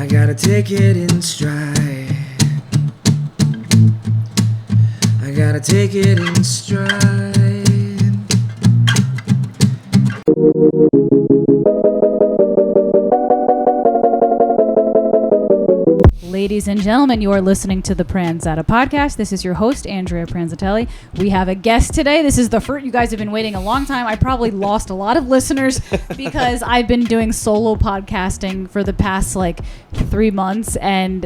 I gotta take it in stride. I gotta take it in stride. Ladies and gentlemen, you are listening to the Pranzata Podcast. This is your host, Andrea Pranzatelli. We have a guest today. This is the first. You guys have been waiting a long time. I probably lost a lot of listeners because I've been doing solo podcasting for the past 3 months, and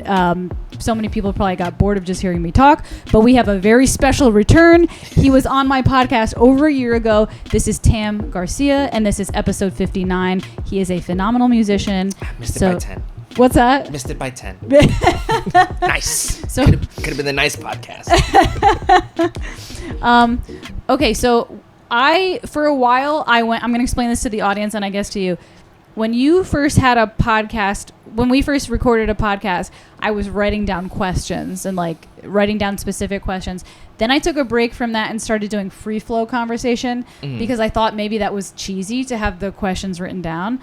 so many people probably got bored of just hearing me talk. But we have a very special return. He was on my podcast over a year ago. This is Tam Garcia, and this is episode 59. He is a phenomenal musician. Missed it by 10. What's that? Missed it by 10. Nice. So could have been the nice podcast. Okay, so for a while, I'm going to explain this to the audience and I guess to you. When you first had a podcast, when we first recorded a podcast, I was writing down questions and writing down specific questions. Then I took a break from that and started doing free flow conversation because I thought maybe that was cheesy to have the questions written down.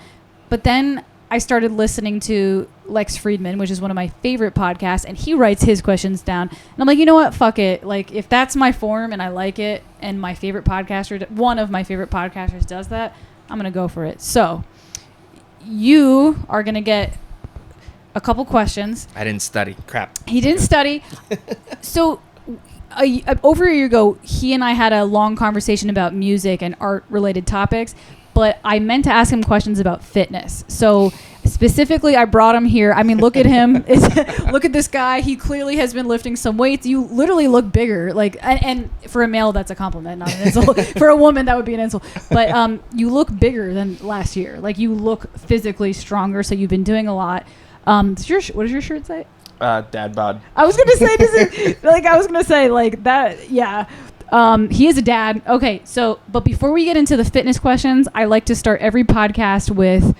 But then I started listening to Lex Friedman, which is one of my favorite podcasts, and he writes his questions down. And I'm like, you know what? Fuck it. If that's my form and I like it, and my favorite podcaster, one of my favorite podcasters does that, I'm going to go for it. So you are going to get a couple questions. I didn't study. Crap. He didn't study. So over a year ago, he and I had a long conversation about music and art-related topics. But I meant to ask him questions about fitness. So specifically, I brought him here. I mean, look at him. Look at this guy. He clearly has been lifting some weights. You literally look bigger. And for a male, that's a compliment, not an insult. For a woman, that would be an insult. But you look bigger than last year. You look physically stronger. So you've been doing a lot. What does your shirt say? Dad bod. I was gonna say that. Yeah. He is a dad. Okay, but before we get into the fitness questions, I like to start every podcast with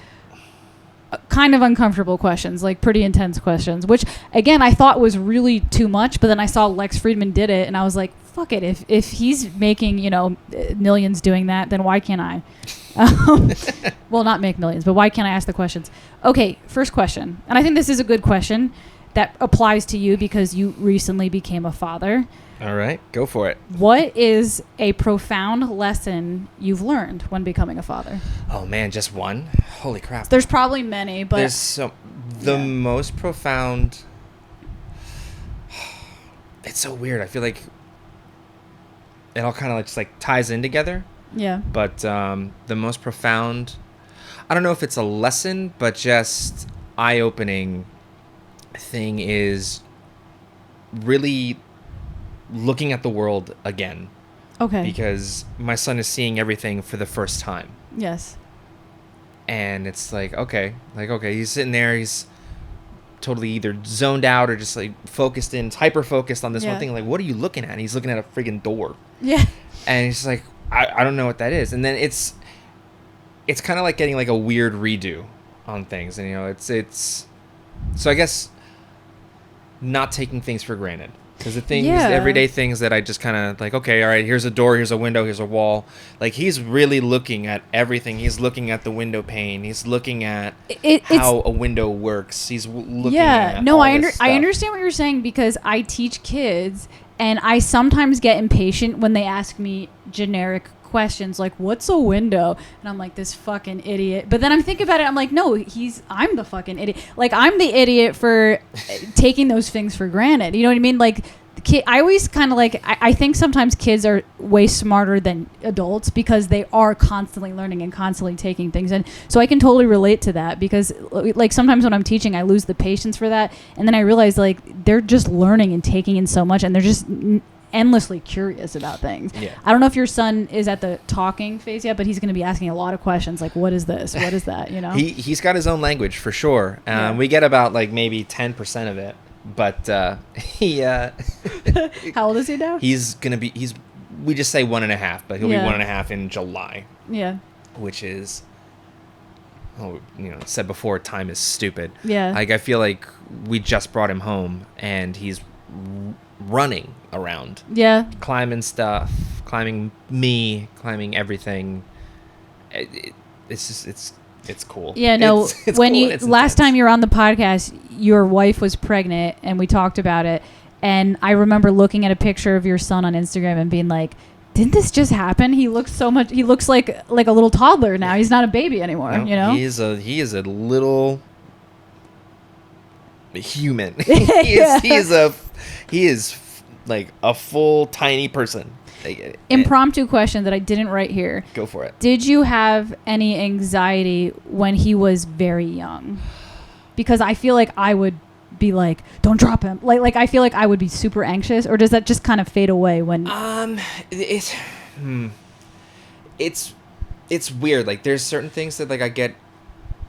kind of uncomfortable questions, pretty intense questions, which, again, I thought was really too much, but then I saw Lex Friedman did it, and I was like, fuck it. If he's making, millions doing that, then why can't I? Well, not make millions, but why can't I ask the questions? Okay, first question. And I think this is a good question that applies to you because you recently became a father. All right, go for it. What is a profound lesson you've learned when becoming a father? Oh man, just one? Holy crap. There's probably many, but the most profound. It's so weird. I feel like it all kind of just ties in together. Yeah. But the most profound, I don't know if it's a lesson, but just eye-opening thing is really looking at the world again. Okay. Because my son is seeing everything for the first time. Yes. And it's okay, he's sitting there, he's totally either zoned out or just focused in, hyper focused on this one thing. What are you looking at? And he's looking at a friggin' door. Yeah. And he's just I don't know what that is. And then it's kind of like getting a weird redo on things. And it's so I guess not taking things for granted. Because the things, everyday things that I just kind of okay, all right, here's a door, here's a window, here's a wall. He's really looking at everything. He's looking at the window pane. He's looking at how a window works. He's looking at all this stuff. I understand what you're saying because I teach kids and I sometimes get impatient when they ask me generic questions what's a window, and I'm like, this fucking idiot. But then I'm thinking about it, I'm like, no, I'm the fucking idiot. I'm the idiot for taking those things for granted, you know what I mean? I always kind of I think sometimes kids are way smarter than adults because they are constantly learning and constantly taking things in. So I can totally relate to that because sometimes when I'm teaching I lose the patience for that, and then I realize they're just learning and taking in so much and they're just endlessly curious about things. Yeah. I don't know if your son is at the talking phase yet, but he's going to be asking a lot of questions what is this? What is that? He's got his own language for sure. We get about maybe 10% of it, but he How old is he now? He's going to be we just say 1.5, but he'll be 1.5 in July. Yeah. Which is said before, time is stupid. Yeah. I feel like we just brought him home and he's running around. Yeah. Climbing stuff, climbing me, climbing everything. It's cool. Yeah, no. It's when cool you last time you were on the podcast, your wife was pregnant and we talked about it. And I remember looking at a picture of your son on Instagram and being like, didn't this just happen? He looks like a little toddler now. He's not a baby anymore, you know? He is a little human. Yeah. He is like a full tiny person. Impromptu question that I didn't write here. Go for it. Did you have any anxiety when he was very young? Because I feel like I would be like, don't drop him. Like I feel like I would be super anxious, or does that just kind of fade away when it's weird. Like there's certain things that like I get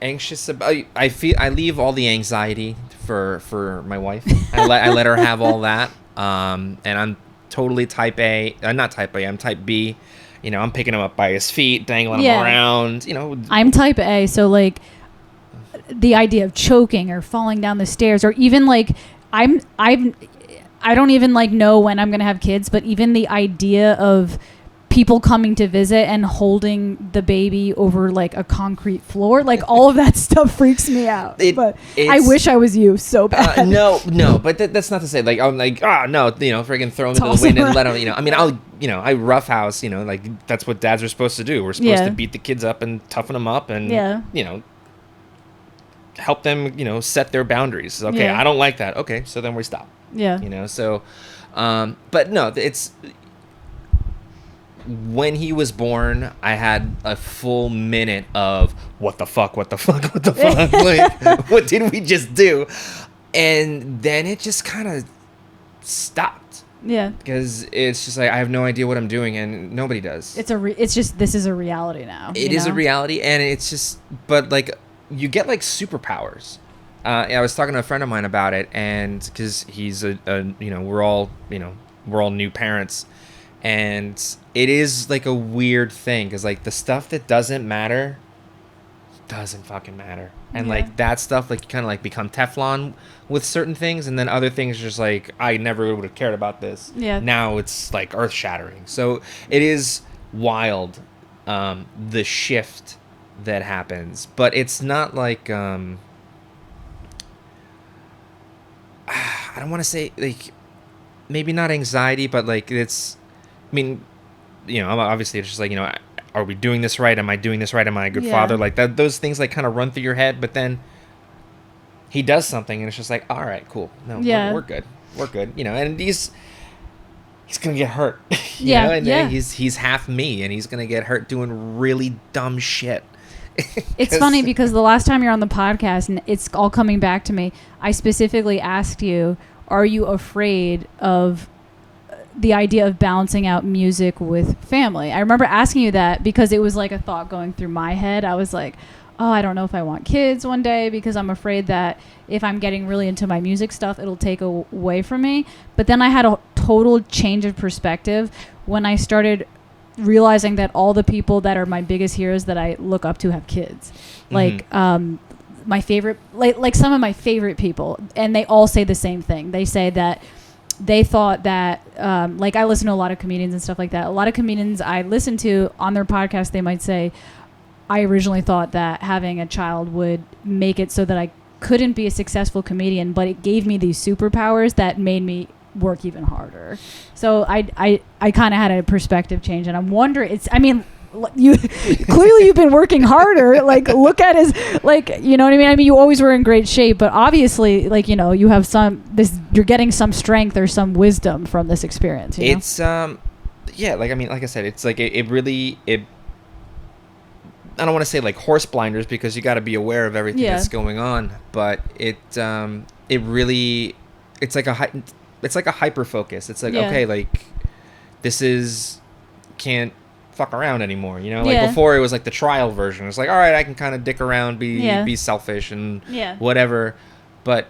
anxious about. I leave all the anxiety for my wife. I let her have all that. And I'm totally type A. I'm not type A. I'm type B. You know, I'm picking him up by his feet, dangling him around. You know, I'm type A, so like the idea of choking or falling down the stairs, or even like I don't even like know when I'm gonna have kids, but even the idea of people coming to visit and holding the baby over like a concrete floor, like all of that stuff freaks me out. But I wish I was you so bad. No, but that's not to say like I'm like, no, you know, friggin' throw him into the wind and let him, you know. I mean, I roughhouse, you know, like that's what dads are supposed to do. We're supposed to beat the kids up and toughen them up and you know, help them, you know, set their boundaries. Okay, I don't like that. Okay, so then we stop. Yeah. You know, so but no, it's when he was born, I had a full minute of what the fuck, like what did we just do? And then it just kind of stopped. Yeah. Because it's just like I have no idea what I'm doing, and nobody does. It's just this is a reality now. It is a reality, and it's just, but like you get like superpowers. I was talking to a friend of mine about it, and because he's a you know, we're all new parents. And it is like a weird thing because like the stuff that doesn't matter doesn't fucking matter. And like that stuff, like you kind of like become Teflon with certain things. And then other things just like, I never would have cared about this. Yeah. Now it's like earth shattering. So it is wild, the shift that happens. But it's not like, I don't want to say like, maybe not anxiety, but like it's, I mean, you know, obviously it's just like, you know, are we doing this right? Am I doing this right? Am I a good father? Like that, those things like kind of run through your head, but then he does something and it's just like, all right, cool. No, we're good. We're good. You know, and he's going to get hurt. You know? And he's half me and he's going to get hurt doing really dumb shit. It's funny because the last time you're on the podcast and it's all coming back to me, I specifically asked you, are you afraid of the idea of balancing out music with family? I remember asking you that because it was like a thought going through my head. I was like, oh, I don't know if I want kids one day because I'm afraid that if I'm getting really into my music stuff, it'll take away from me. But then I had a total change of perspective when I started realizing that all the people that are my biggest heroes that I look up to have kids. Like, my favorite, like some of my favorite people, and they all say the same thing. They say that they thought that, like I listen to a lot of comedians and stuff like that. A lot of comedians I listen to on their podcast, they might say, I originally thought that having a child would make it so that I couldn't be a successful comedian, but it gave me these superpowers that made me work even harder. So I kind of had a perspective change, and I'm wondering, you clearly you've been working harder. Like look at his, like, you know what I mean? I mean, you always were in great shape, but obviously, like, you know, you have you're getting some strength or some wisdom from this experience. You know? It's like, I mean, like I said, it's like it really I don't want to say like horse blinders because you got to be aware of everything that's going on, but it really, it's like a hyper focus. It's like, okay, like this can't fuck around anymore, you know, like before it was like the trial version. It's like, all right, I can kind of dick around, be selfish and whatever, but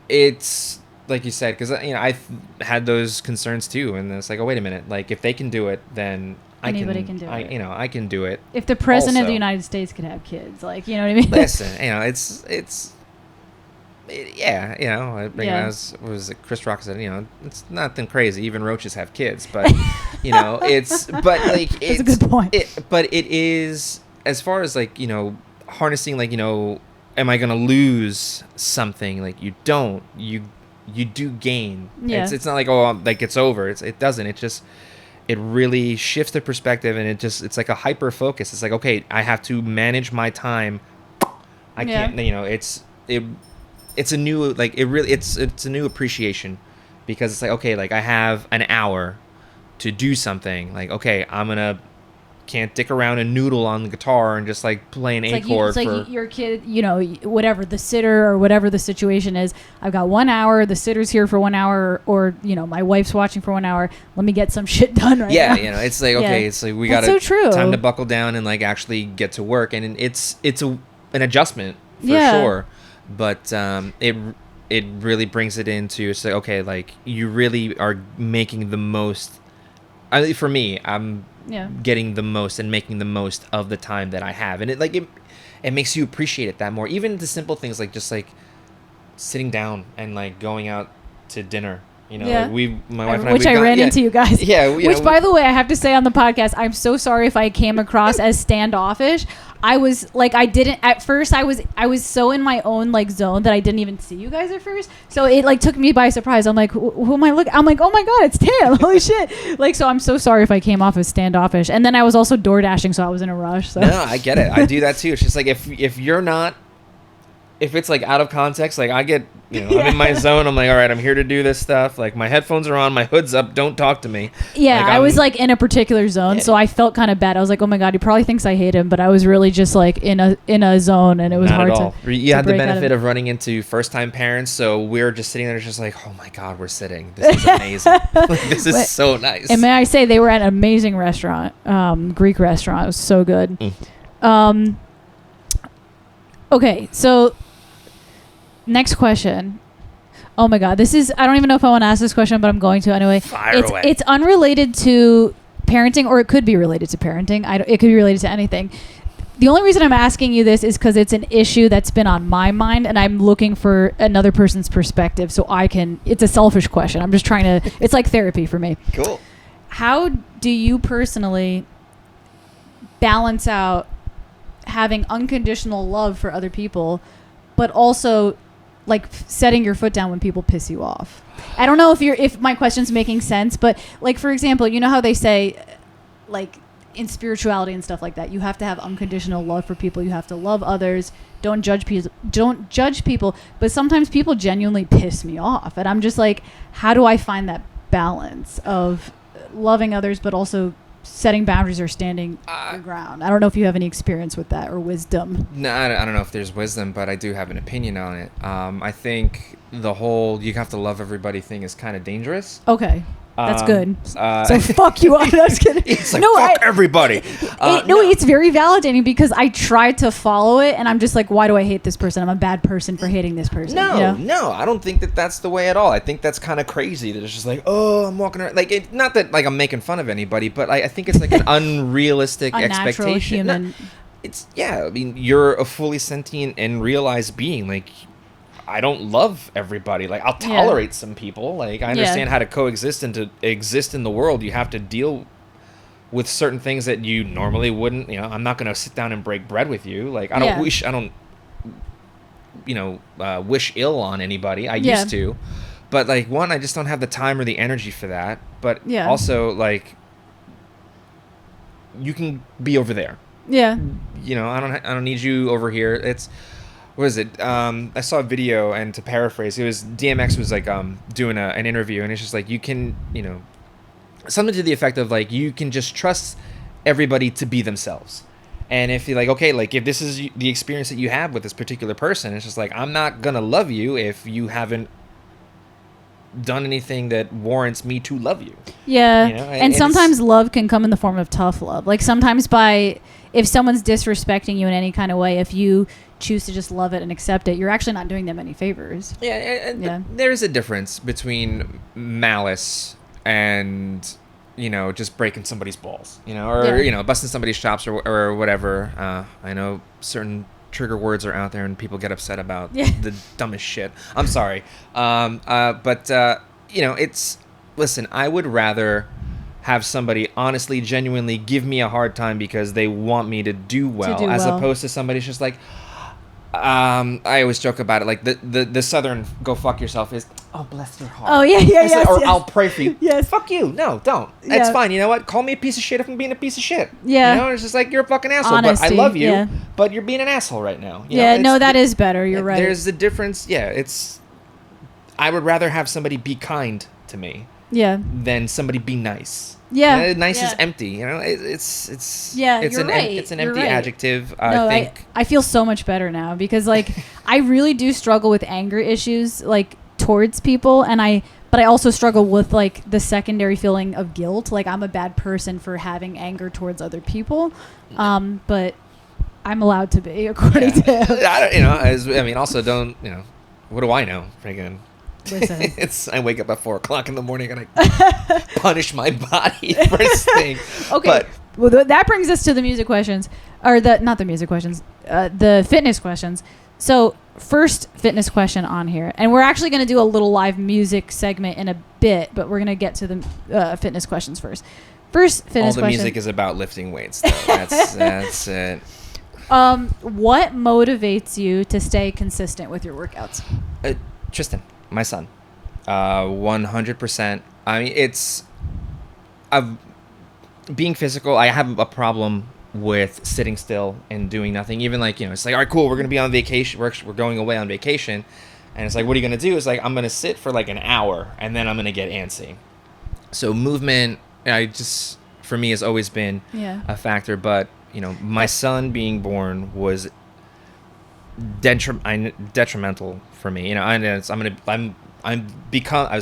it's like you said, because you know I've had those concerns too, and it's like, oh wait a minute, like if they can do it, then anybody can do it. You know, I can do it. If the president of the United States could have kids, like, you know what I mean? Listen, you know, yeah, you know, was it Chris Rock said, you know, it's nothing crazy. Even roaches have kids, but you know, but like it's that's a good point. But it is, as far as like, you know, harnessing, like, you know, am I gonna lose something? Like, you don't. You do gain. Yeah. It's not like, oh, like it's over. It doesn't. It really shifts the perspective, and it's like a hyper focus. It's like, okay, I have to manage my time. I can't, it's a new, like, it's a new appreciation, because it's like, okay, like, I have an hour to do something. Like, okay, can't dick around and noodle on the guitar and just like play an A chord. It's like your kid, whatever the sitter or whatever the situation is. I've got 1 hour. The sitter's here for 1 hour, or my wife's watching for 1 hour. Let me get some shit done right now. Yeah, it's like, okay, it's like we got time to buckle down and like actually get to work, and it's an adjustment for sure. But it really brings it into, it's like, okay, like, you really are making the most. For me, I'm getting the most and making the most of the time that I have, and it makes you appreciate it that more. Even the simple things, like just like sitting down and like going out to dinner. Like my wife and I, which I ran into you guys. Yeah. Which, by the way, I have to say on the podcast, I'm so sorry if I came across as standoffish. I was like, at first I was so in my own like zone that I didn't even see you guys at first. So it like took me by surprise. I'm like, who am I looking? I'm like, oh my God, it's Tam. Holy shit. Like, so I'm so sorry if I came off as standoffish. And then I was also door dashing, so I was in a rush. So. No, I get it. I do that too. It's just like, if you're not, if it's like out of context, like I get, I'm in my zone. I'm like, all right, I'm here to do this stuff. Like, my headphones are on, my hood's up. Don't talk to me. Yeah, like, I was like in a particular zone, so I felt kind of bad. I was like, oh my God, he probably thinks I hate him, but I was really just like in a zone, and it was not hard at all. to. You had the benefit of running into first time parents, so we're just sitting there, just like, oh my God, we're sitting. This is amazing. Like, this is so nice. And may I say, they were at an amazing restaurant, Greek restaurant. It was so good. Okay, so. Next question. Oh my God, I don't even know if I want to ask this question, but I'm going to anyway. Fire away. It's unrelated to parenting, or it could be related to parenting. It could be related to anything. The only reason I'm asking you this is because it's an issue that's been on my mind, and I'm looking for another person's perspective so it's a selfish question. I'm just trying to, it's like therapy for me. Cool. How do you personally balance out having unconditional love for other people, but also like setting your foot down when people piss you off? I don't know if my question's making sense, but like, for example, you know how they say, like, in spirituality and stuff like that, you have to have unconditional love for people. You have to love others. Don't judge people. But sometimes people genuinely piss me off, and I'm just like, how do I find that balance of loving others but also setting boundaries or standing your ground? I don't know if you have any experience with that or wisdom. No, I don't know if there's wisdom, but I do have an opinion on it. I think the whole you have to love everybody thing is kind of dangerous. Okay. That's good. So fuck you. I'm just kidding. It's like, fuck everybody. It's very validating, because I try to follow it, and I'm just like, why do I hate this person? I'm a bad person for hating this person. No, I don't think that's the way at all. I think that's kind of crazy that it's just like, oh, I'm walking around. Like, not that like I'm making fun of anybody, but I think it's like an unrealistic expectation. Human. I mean, you're a fully sentient and realized being. Like, I don't love everybody. Like, I'll tolerate some people. Like, I understand how to coexist and to exist in the world. You have to deal with certain things that you normally wouldn't. I'm not going to sit down and break bread with you. Like, I don't wish ill on anybody. I used to. But, like, one, I just don't have the time or the energy for that. But also, like, you can be over there. Yeah. I don't need you over here. It's... What is it? I saw a video, and to paraphrase, it was DMX was like doing an interview, and it's just like, you can, something to the effect of like, you can just trust everybody to be themselves. And if you're like, okay, like, if this is the experience that you have with this particular person, it's just like, I'm not gonna love you if you haven't done anything that warrants me to love you. Yeah. And sometimes love can come in the form of tough love. Like, sometimes if someone's disrespecting you in any kind of way, if you choose to just love it and accept it, you're actually not doing them any favors. There's a difference between malice and just breaking somebody's balls, or busting somebody's chops or whatever. I know certain trigger words are out there and people get upset about the dumbest shit. I'm sorry. It's, listen, I would rather have somebody honestly, genuinely give me a hard time because they want me to do well, as opposed to somebody's just like, I always joke about it. Like the Southern "go fuck yourself" is, oh, bless your heart. Oh, yeah, It's like, yes, or yes. I'll pray for you. Yes. Fuck you. No, don't. Yeah. It's fine. You know what? Call me a piece of shit if I'm being a piece of shit. Yeah. You know, it's just like, you're a fucking asshole, Honesty, but I love you, yeah. but you're being an asshole right now. You Yeah, know, no, that is better. You're right. There's a difference. Yeah, I would rather have somebody be kind to me Yeah. than somebody be nice. Yeah. You know, nice Yeah. is empty. You know, it's Yeah, it's you're an right. it's an You're empty right. adjective. No, I think. I feel so much better now because like I really do struggle with anger issues like towards people, but I also struggle with like the secondary feeling of guilt. Like I'm a bad person for having anger towards other people, but I'm allowed to be according to him. Also don't, what do I know? Freaking. Listen. I wake up at 4:00 in the morning and I punish my body first thing. Okay. But Well, that brings us to the music questions, or not the music questions, the fitness questions. So first fitness question on here, and we're actually going to do a little live music segment in a bit, but we're going to get to the fitness questions first. First fitness all the question. music is about lifting weights. Though. That's it. What motivates you to stay consistent with your workouts? Tristan, my son, 100%. I mean, being physical. I have a problem with sitting still and doing nothing. Even like, it's like, all right, cool, we're gonna be on vacation. We're going away on vacation, and it's like, what are you gonna do? It's like, I'm gonna sit for like an hour and then I'm gonna get antsy. So movement, for me, has always been a factor. But my son being born was detrimental for me. I was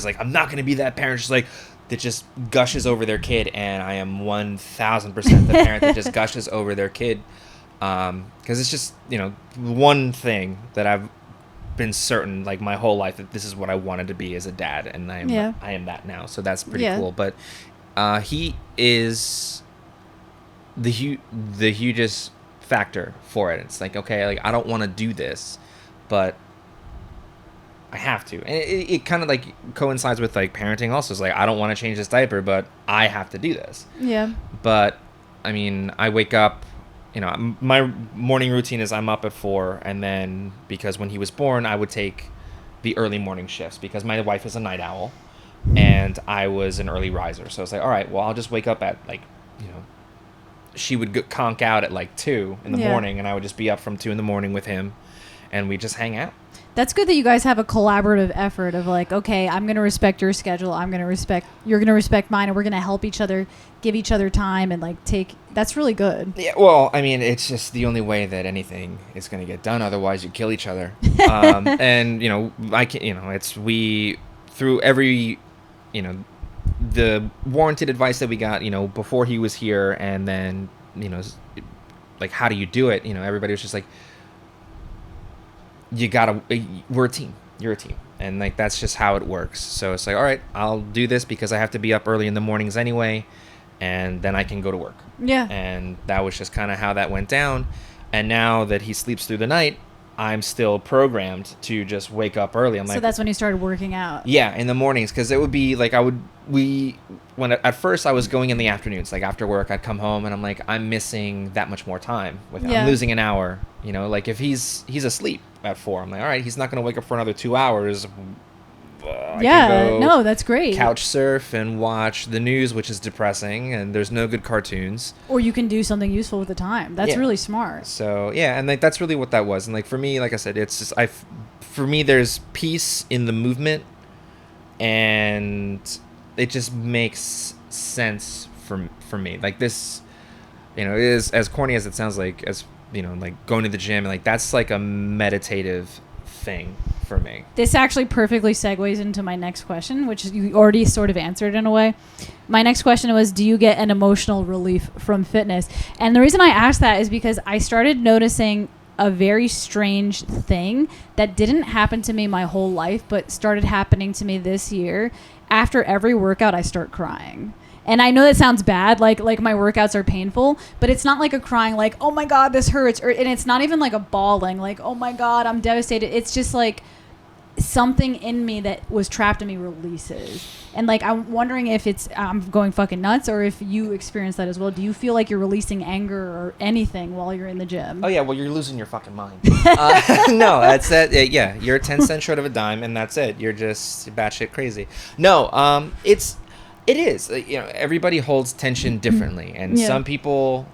like, I'm not gonna be that parent just like that just gushes over their kid, and I am 1,000% the parent that just gushes over their kid, because it's just one thing that I've been certain like my whole life that this is what I wanted to be as a dad, and I am that now, so that's pretty cool. But he is the hugest factor for it. It's like, okay, like I don't want to do this, but I have to. And it kind of like coincides with like parenting also. It's like, I don't want to change this diaper, but I have to do this. Yeah. But I mean, I wake up, my morning routine is I'm up at 4, and then because when he was born, I would take the early morning shifts because my wife is a night owl and I was an early riser. So it's like, all right, well, I'll just wake up at like, she would conk out at like 2 in the morning, and I would just be up from 2 in the morning with him, and we just hang out. That's good that you guys have a collaborative effort of like, okay, I'm going to respect your schedule. You're going to respect mine, and we're going to help each other, give each other time, and like that's really good. Yeah. Well, I mean, it's just the only way that anything is going to get done. Otherwise you kill each other. And through every, the warranted advice that we got, before he was here, and then, like, how do you do it? Everybody was just like, we're a team. You're a team. And like, that's just how it works. So it's like, all right, I'll do this because I have to be up early in the mornings anyway, and then I can go to work. Yeah. And that was just kind of how that went down. And now that he sleeps through the night, I'm still programmed to just wake up early. So that's when you started working out. Yeah, in the mornings, because it would be like at first I was going in the afternoons, like after work I'd come home and I'm like, I'm missing that much more time with him. I'm losing an hour, like if he's asleep at 4, I'm like, all right, he's not going to wake up for another 2 hours. I can go no, that's great. couch surf and watch the news, which is depressing, and there's no good cartoons. Or you can do something useful with the time. That's really smart. So yeah, and like that's really what that was. And like for me, like I said, it's just for me, there's peace in the movement, and it just makes sense for me. Like this, it is as corny as it sounds, like like going to the gym, and like that's like a meditative thing for me. This actually perfectly segues into my next question, which you already sort of answered in a way. My next question was, do you get an emotional relief from fitness? And the reason I asked that is because I started noticing a very strange thing that didn't happen to me my whole life, but started happening to me this year. After every workout, I start crying. And I know that sounds bad, like my workouts are painful, but it's not like a crying like, oh my God, this hurts. And it's not even like a bawling, like, oh my God, I'm devastated. It's just like, something in me that was trapped in me releases. And like, I'm wondering if I'm going fucking nuts, or if you experience that as well. Do you feel like you're releasing anger or anything while you're in the gym? Oh yeah, well you're losing your fucking mind. No, that's that. Yeah, you're 10 cents short of a dime, and that's it. You're just batshit crazy. No, it is. Everybody holds tension differently, and some people,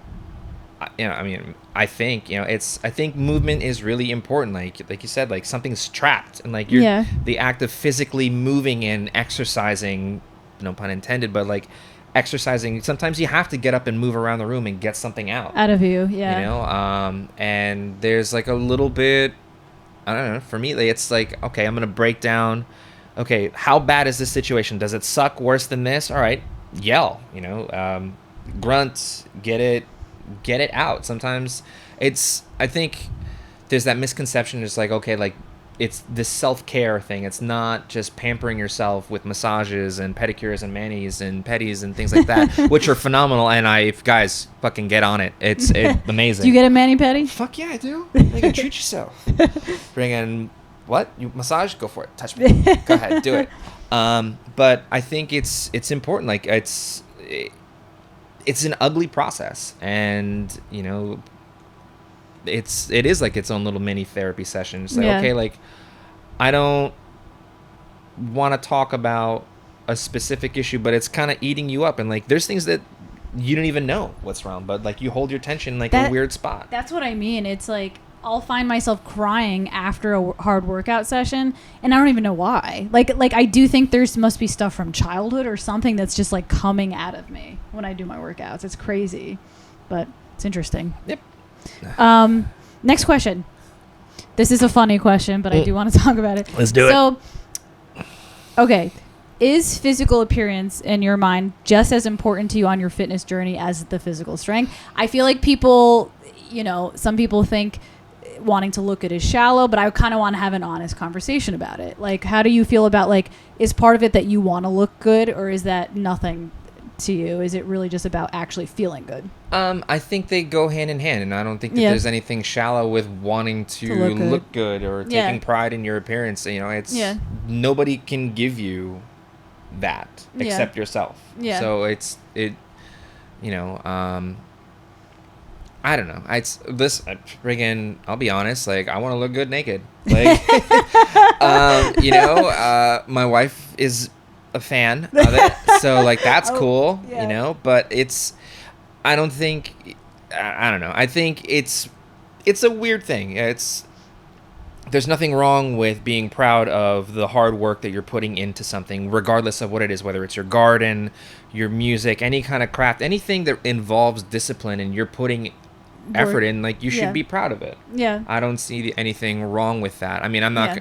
I think I think movement is really important. Like you said, like something's trapped, and like the act of physically moving and exercising, no pun intended, but like exercising. Sometimes you have to get up and move around the room and get something out of you. Yeah. And there's like a little bit, I don't know. For me, it's like, okay, I'm gonna break down. Okay, how bad is this situation? Does it suck worse than this? All right, yell. Grunt, get it out. Sometimes I think there's that misconception. It's like, okay, like it's this self-care thing. It's not just pampering yourself with massages and pedicures and manis and petties and things like that, which are phenomenal. And if guys fucking get on it, it's amazing. Do you get a mani-pedi? Fuck yeah, I do. You can treat yourself. Bring in what? You massage? Go for it. Touch me. Go ahead, do it. But I think it's important. Like it's an ugly process, and it is like its own little mini therapy session. It's like, okay, like I don't want to talk about a specific issue, but it's kind of eating you up, and like there's things that you don't even know what's wrong, but like you hold your tension like a weird spot. That's what I mean. It's like I'll find myself crying after a hard workout session, and I don't even know why. Like I do think must be stuff from childhood or something that's just like coming out of me when I do my workouts. It's crazy, but it's interesting. Yep. Next question. This is a funny question, but I do want to talk about it. Let's do it. So, okay. Is physical appearance in your mind just as important to you on your fitness journey as the physical strength? I feel like people, some people think wanting to look good is shallow, but I kind of want to have an honest conversation about it. Like, how do you feel about, like, is part of it that you want to look good, or is that nothing to you? Is it really just about actually feeling good? I think they go hand in hand, and I don't think that there's anything shallow with wanting to look good or taking pride in your appearance. It's nobody can give you that except yourself. Yeah. So I don't know. I'll be honest. Like, I want to look good naked. Like, my wife is a fan of it, so like that's cool. But I don't know. I think it's a weird thing. There's nothing wrong with being proud of the hard work that you're putting into something, regardless of what it is, whether it's your garden, your music, any kind of craft, anything that involves discipline and you're putting effort in, like you should be proud of it. Yeah. I don't see anything wrong with that. I mean, I'm not.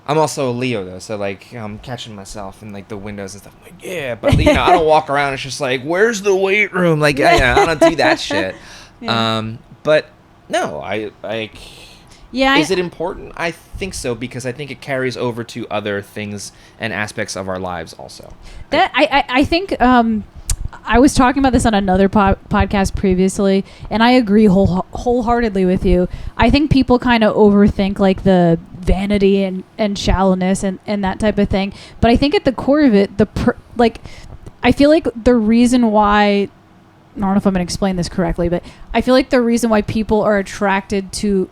I'm also a Leo though, so like I'm catching myself in like the windows and stuff. I'm like, but I don't walk around. It's just like, where's the weight room? Like, I don't do that shit. But no, I like. Yeah. Is it important? I think so, because I think it carries over to other things and aspects of our lives also. I think. I was talking about this on another podcast previously, and I agree wholeheartedly with you. I think people kind of overthink like the vanity and shallowness and that type of thing. But I think at the core of it, I feel like the reason why, I don't know if I'm going to explain this correctly, but I feel like the reason why people are attracted to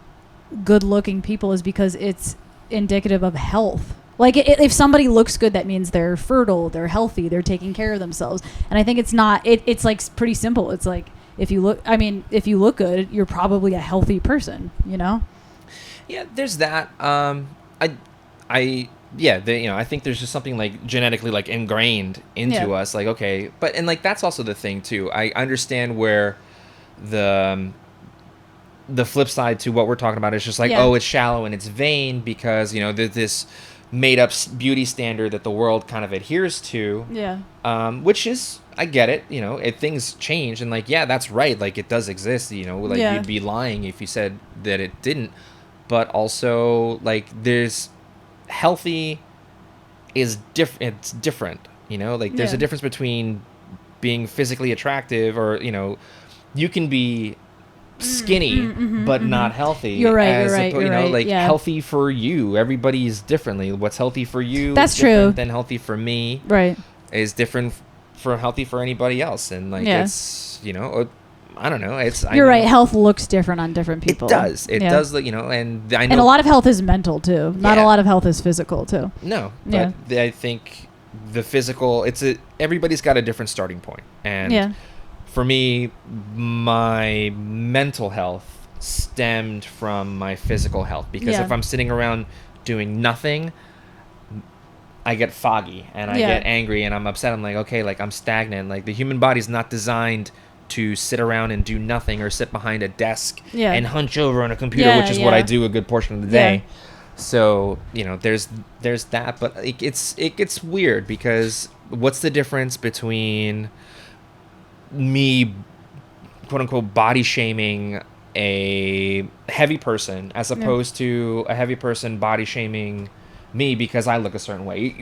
good-looking people is because it's indicative of health. Like, if somebody looks good, that means they're fertile, they're healthy, they're taking care of themselves. And I think it's not, it's like pretty simple. It's like, if you look good, you're probably a healthy person, Yeah, there's that. I think there's just something like genetically like ingrained into us. Like, okay, and like that's also the thing too. I understand where the flip side to what we're talking about is just like, it's shallow and it's vain because there's this made up beauty standard that the world kind of adheres to. Which is, I get it. If things change and like, that's right. Like it does exist. You'd be lying if you said that it didn't. But also, like, there's healthy is different. It's different, like there's a difference between being physically attractive or, you can be skinny but not healthy. You're right. as You're right. oppo- You're you know, right. like yeah. healthy for you. Everybody's differently. What's healthy for you That's is different true. than healthy for me. Right. Is different for healthy for anybody else. And like Yeah. it's, you know, I don't know. It's You're I right. know, Health looks different on different people. It does. It Yeah. does look, you know, and I know And a lot of health is mental too. Not a Yeah. lot of health is physical too. No, Yeah. but I think the physical, everybody's got a different starting point. And Yeah. for me, my mental health stemmed from my physical health, because Yeah. if I'm sitting around doing nothing, I get foggy and I Yeah. get angry and I'm upset. I'm like, okay, like I'm stagnant. Like the human body's not designed to sit around and do nothing or sit behind a desk Yeah. and hunch over on a computer, Yeah, which is what I yeah. do a good portion of the Yeah. day. So, you know, there's that, but it gets weird, because what's the difference between me, quote unquote, body shaming a heavy person as opposed to a heavy person body shaming me because I look a certain way?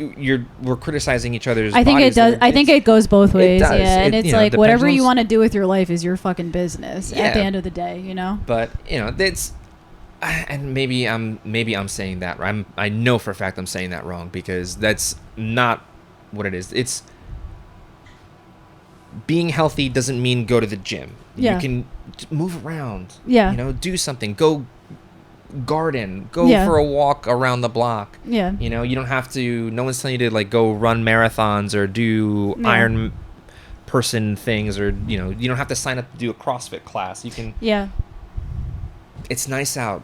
We're criticizing each other's. I think it bodies, does. and I think it goes both ways. does. Yeah, and it's You know, like the whatever you pendulums- want to do with your life is your fucking business. Yeah. At the end of the day, you know. But you know, and maybe I'm saying that I know for a fact I'm saying that wrong, because that's not what it is. It's being healthy doesn't mean go to the gym. Yeah. You can move around. Yeah. You know, do something. Go garden. Go Yeah. for a walk around the block. Yeah. You know, you don't have to. No one's telling you to like go run marathons or do Yeah. Iron person things, or you know, you don't have to sign up to do a CrossFit class. You can. Yeah. It's nice out.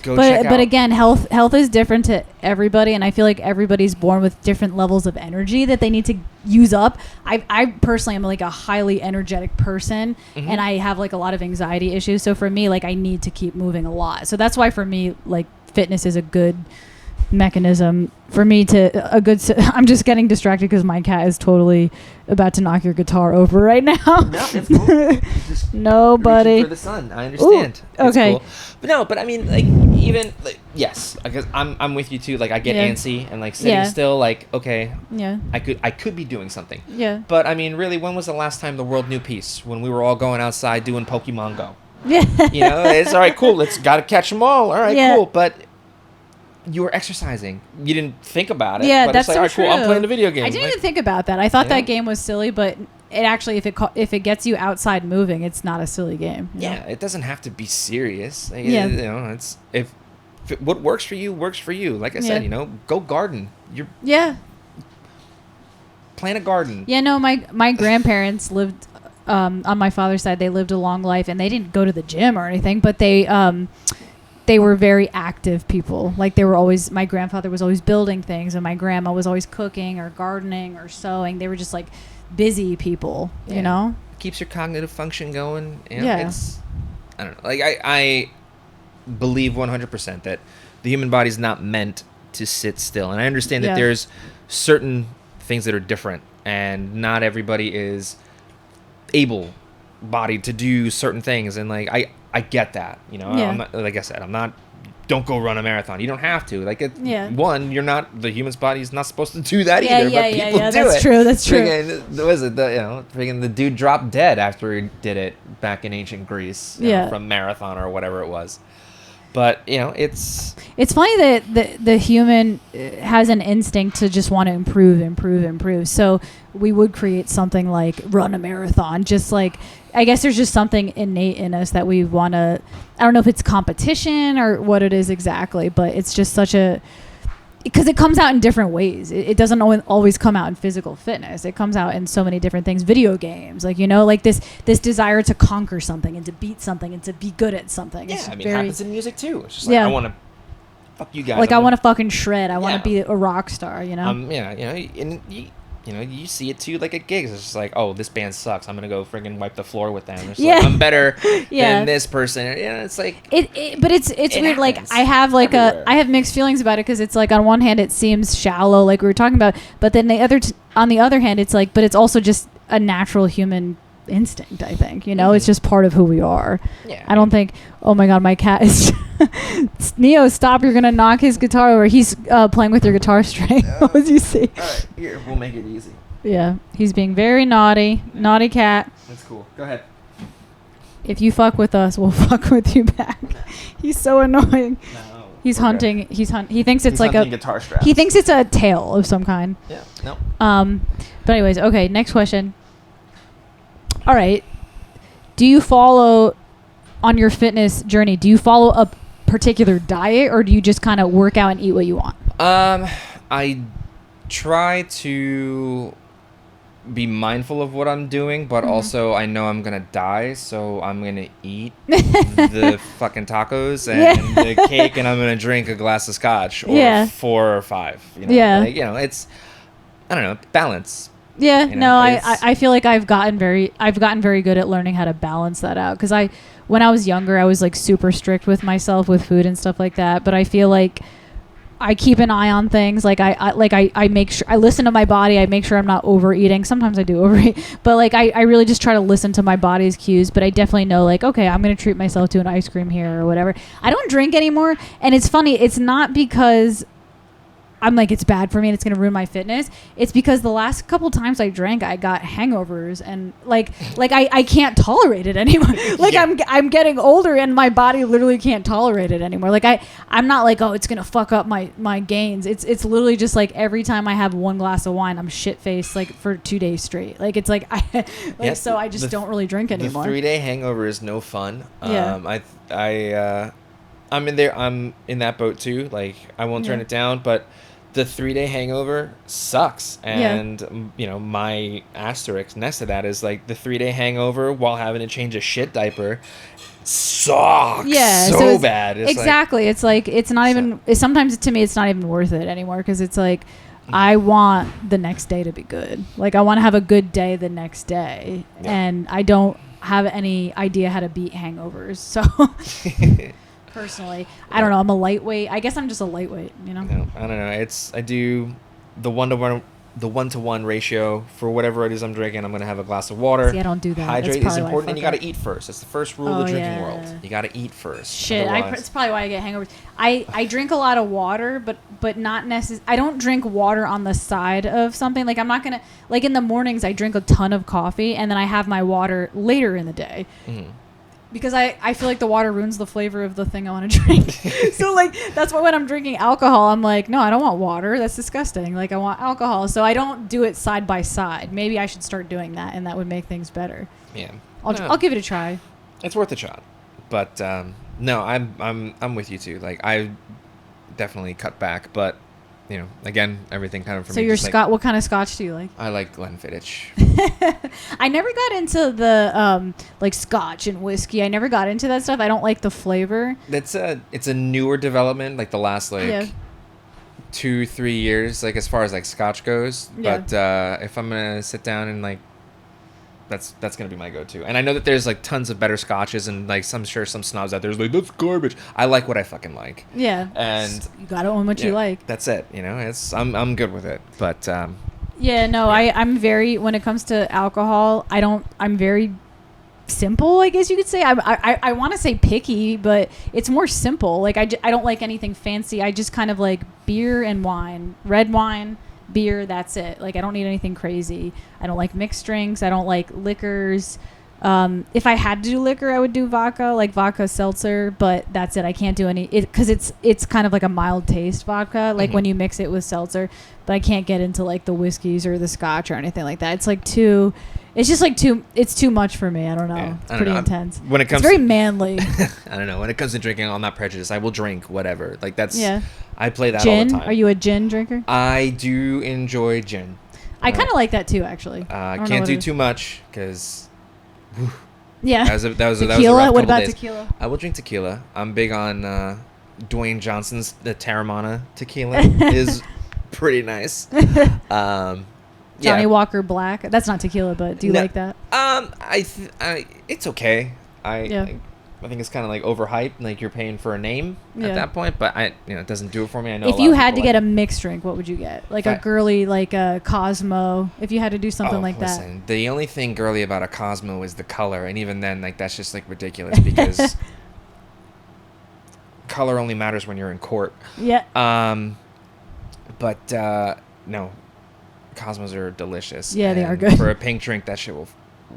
Go check out. But again, health is different to everybody, and I feel like everybody's born with different levels of energy that they need to use up. I personally am like a highly energetic person, Mhm. and I have like a lot of anxiety issues. So for me, like I need to keep moving a lot. So that's why for me, like fitness is a good mechanism for me to I'm just getting distracted because my cat is totally about to knock your guitar over right now. No, it's cool. Just Nobody. reaching for the sun. I understand. Ooh, It's okay. cool. But I mean, like, even like, yes, because I'm with you too. Like, I get Yeah. antsy and like sitting Yeah. still. Like, okay, Yeah. I could be doing something. Yeah. But I mean, really, when was the last time the world knew peace? When we were all going outside doing Pokemon Go. Yeah. You know, it's all right, cool. Let's gotta catch them all. All right, Yeah. cool. But you were exercising. You didn't think about it. Yeah, but that's it's like, so all right, cool. I'm true. playing the video game. I didn't Like, even think about that. I thought You know? that game was silly, but it actually, if it gets you outside moving, it's not a silly game. you know? Yeah, it doesn't have to be serious. Like, Yeah. You know, it's if what works for you works for you. Like I Yeah. said, you know, go garden. You're Yeah. plant a garden. Yeah. No, my grandparents lived on my father's side. They lived a long life, and they didn't go to the gym or anything, but they were very active people. Like they were always, my grandfather was always building things, and my grandma was always cooking or gardening or sewing. They were just like busy people, Yeah. you know? Keeps your cognitive function going. You know, Yeah. It's, I don't know. Like I believe 100% that the human body is not meant to sit still, and I understand that Yeah. there's certain things that are different, and not everybody is able-bodied to do certain things, and like I get that. You know, Yeah. I'm not, like I said, I'm not. Don't go run a marathon. You don't have to. Like, Yeah. one, you're not. The human's body is not supposed to do that Yeah, either. yeah, but yeah, people yeah. do That's it. true. That's true. Friggin', was it friggin' the dude dropped dead after he did it back in ancient Greece? You know, Yeah. from marathon or whatever it was. But you know, it's It's funny that the human has an instinct to just want to improve. So we would create something like run a marathon. Just like, I guess there's just something innate in us that we want to, I don't know if it's competition or what it is exactly, but it's just such a, because it comes out in different ways. It doesn't always come out in physical fitness. It comes out in so many different things. Video games, like, you know, like this desire to conquer something and to beat something and to be good at something. yeah. It's I mean, it very, happens in music too. It's just like, Yeah. I want to fuck you guys. like I'm I want to fucking shred. I want Yeah. to be a rock star, you know? Yeah, you know, and you know, you see it too, like at gigs. It's just like, oh, this band sucks. I'm gonna go friggin' wipe the floor with them. It's Yeah. like, I'm better Yeah. than this person. You know, it's like, But it's It weird. Like happens I have like everywhere. I have mixed feelings about it because it's like on one hand it seems shallow, like we were talking about, but then on the other hand it's like, but it's also just a natural human instinct. I think, you know, it's Mhm. just part of who we are. yeah. I don't think. Oh my God, my cat is. Neo, stop! You're gonna knock his guitar over. He's playing with your guitar string. What did you see? All right, here, we'll make it easy. Yeah, he's being very naughty. Naughty cat. That's cool. Go ahead. if you fuck with us, we'll fuck with you back. He's so annoying. No, He's we're hunting. good. He thinks it's He's like hunting guitar straps. He thinks it's a tail of some kind. Yeah. No. But anyways, okay. Next question. All right. Do you follow on your fitness journey? Do you follow a particular diet, or do you just kind of work out and eat what you want? I try to be mindful of what I'm doing, but also I know I'm gonna die, so I'm gonna eat the fucking tacos and the cake, and I'm gonna drink a glass of scotch or 4 or 5. You know? Yeah. Like, you know, it's, I don't know, balance. Yeah, You know, I feel like I've gotten very good at learning how to balance that out, because when I was younger, I was like super strict with myself with food and stuff like that, but I feel like I keep an eye on things. Like I make sure I listen to my body. I make sure I'm not overeating. Sometimes I do overeat, but like I really just try to listen to my body's cues. But I definitely know, like, okay, I'm gonna treat myself to an ice cream here or whatever. I don't drink anymore, and it's funny. It's not because I'm like, it's bad for me and it's going to ruin my fitness. It's because the last couple times I drank, I got hangovers, and like I can't tolerate it anymore. Like I'm getting older and my body literally can't tolerate it anymore. Like I'm not like, oh, it's going to fuck up my gains. It's literally just like every time I have one glass of wine, I'm shit faced like for 2 days straight. Like it's like so I just don't really drink anymore. The 3-day hangover is no fun. Yeah. I'm in there. I'm in that boat too. Like, I won't turn it down, but the 3-day hangover sucks. And you know, my asterisk next to that is like the 3-day hangover while having to change a shit diaper sucks. Yeah, so bad. It's exactly. It's like it's not even. Sometimes to me, it's not even worth it anymore, because it's like I want the next day to be good. Like I want to have a good day the next day, and I don't have any idea how to beat hangovers. So. Personally, I don't know. I'm a lightweight. I guess I'm just a lightweight, you know? No, I don't know. I do the 1-to-1 ratio for whatever it is I'm drinking. I'm going to have a glass of water. See, I don't do that. Hydrate is important, and you got to eat first. That's the first rule of the drinking world. You got to eat first. Shit, it's probably why I get hangovers. I drink a lot of water, but not necessarily. I don't drink water on the side of something. Like I'm not going to, like in the mornings, I drink a ton of coffee, and then I have my water later in the day. Mm-hmm. Because I feel like the water ruins the flavor of the thing I want to drink. So, like, that's why when I'm drinking alcohol, I'm like, no, I don't want water. That's disgusting. Like, I want alcohol. So I don't do it side by side. Maybe I should start doing that, and that would make things better. Yeah. I'll give it a try. It's worth a shot. But, no, I'm with you, too. Like, I definitely cut back, but... You know, again, everything kind of for me. So you're Scotch. What kind of Scotch do you like? I like Glenfiddich. I never got into the like Scotch and whiskey. I never got into that stuff. I don't like the flavor. It's a newer development, like the last 2-3 years, like as far as like Scotch goes. Yeah. But if I'm gonna sit down and like, that's gonna be my go-to. And I know that there's like tons of better scotches, and like I'm sure some snobs out there's like, that's garbage. I like what I fucking like. Yeah. And you gotta own what you like. That's it. You know, I'm good with it. But I'm very, when it comes to alcohol, I'm very simple, I guess you could say. I want to say picky, but it's more simple. Like I don't like anything fancy. I just kind of like beer and wine, red wine, beer, that's it. Like I don't need anything crazy. I don't like mixed drinks. I don't like liquors. If I had to do liquor, I would do vodka, like vodka seltzer, but that's it. I can't do any, because it's kind of like a mild taste vodka, like when you mix it with seltzer, but I can't get into like the whiskeys or the Scotch or anything like that. It's like it's too much for me. I don't know. Yeah, it's pretty intense. When it comes, it's very manly. I don't know. When it comes to drinking, I'm not prejudiced. I will drink whatever. Like that's, I play that gin? all the time. Are you a gin drinker? I do enjoy gin. I kind of like that too, actually. Can't do too much because. Yeah. That was a tequila. rough What about days. Tequila? I will drink tequila. I'm big on Dwayne Johnson's the Terramana tequila is pretty nice. Johnny Walker Black. That's not tequila, but do you like that? It's okay. I think it's kind of like overhyped. Like you're paying for a name at that point, but it doesn't do it for me. I know. If you had to get a mixed drink, what would you get? Like a girly, like a Cosmo. If you had to do something like that. The only thing girly about a Cosmo is the color, and even then, like that's just like ridiculous because color only matters when you're in court. Yeah. But no, Cosmos are delicious. Yeah, they are good. For a pink drink, that shit will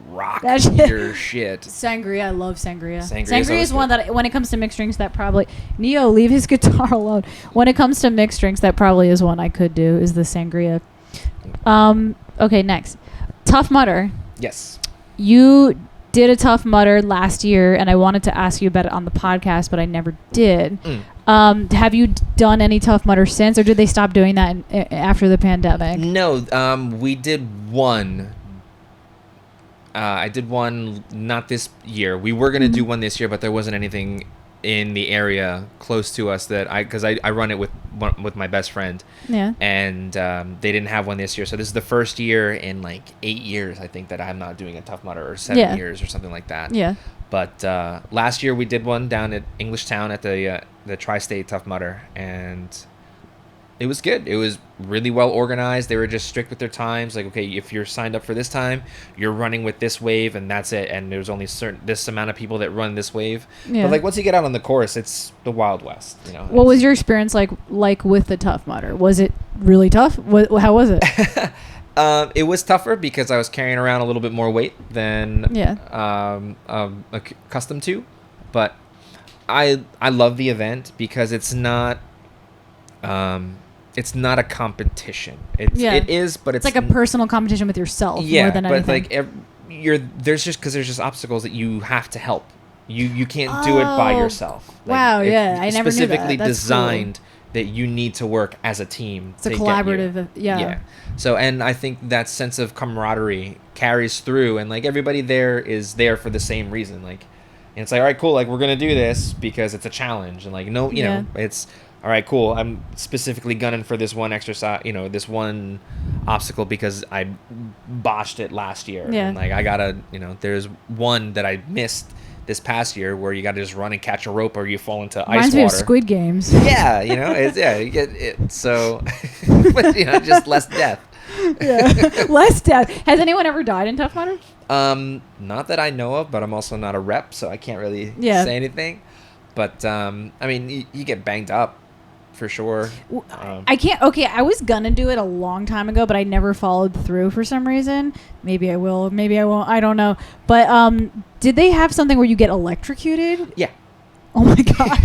rock That shit- your shit. Sangria, I love sangria. Sangria is Sangria always is one good. that, when it comes to mixed drinks, that probably Neo, leave his guitar alone. When it comes to mixed drinks, that probably is one I could do. Is the sangria. Okay, next, Tough Mudder. Yes. You did a Tough Mudder last year, and I wanted to ask you about it on the podcast, but I never did. Have you done any Tough Mudder since, or did they stop doing that after the pandemic? No, we did one. I did one not this year. We were going to do one this year, but there wasn't anything in the area close to us that because I run it with my best friend. Yeah. And they didn't have one this year. So this is the first year in like 8 years, I think, that I'm not doing a Tough Mudder, or 7 years or something like that. Yeah. But last year we did one down at English Town at the Tri-State Tough Mudder, and it was good. It was really well organized. They were just strict with their times. Like, okay, if you're signed up for this time, you're running with this wave, and that's it. And there's only this amount of people that run this wave. Yeah. But like once you get out on the course, it's the Wild West. You know. What was your experience like with the Tough Mudder? Was it really tough? How was it? It was tougher because I was carrying around a little bit more weight than accustomed to, but I love the event because it's not a competition. It is, but it's like a personal competition with yourself more than anything. But like there's just obstacles that you have to help. You can't do it by yourself. Like, wow, I never knew that. Specifically That's designed cool. that you need to work as a team. It's a collaborative, yeah. So, and I think that sense of camaraderie carries through, and like everybody there is there for the same reason. Like, and it's like, all right, cool. Like, we're gonna do this because it's a challenge, and like, no, you know, it's all right, cool. I'm specifically gunning for this one exercise, this one obstacle because I botched it last year. Yeah. And like, I gotta, there's one that I missed this past year where you got to just run and catch a rope or you fall into ice water. Reminds me of Squid Games. Yeah, you get it. So, but just less death. Yeah, less death. Has anyone ever died in Tough Mudder? Not that I know of, but I'm also not a rep, so I can't really say anything. But I mean, you get banged up for sure. I can't. Okay, I was gonna do it a long time ago, but I never followed through for some reason. Maybe I will. Maybe I won't. I don't know. But did they have something where you get electrocuted? Yeah. Oh my god.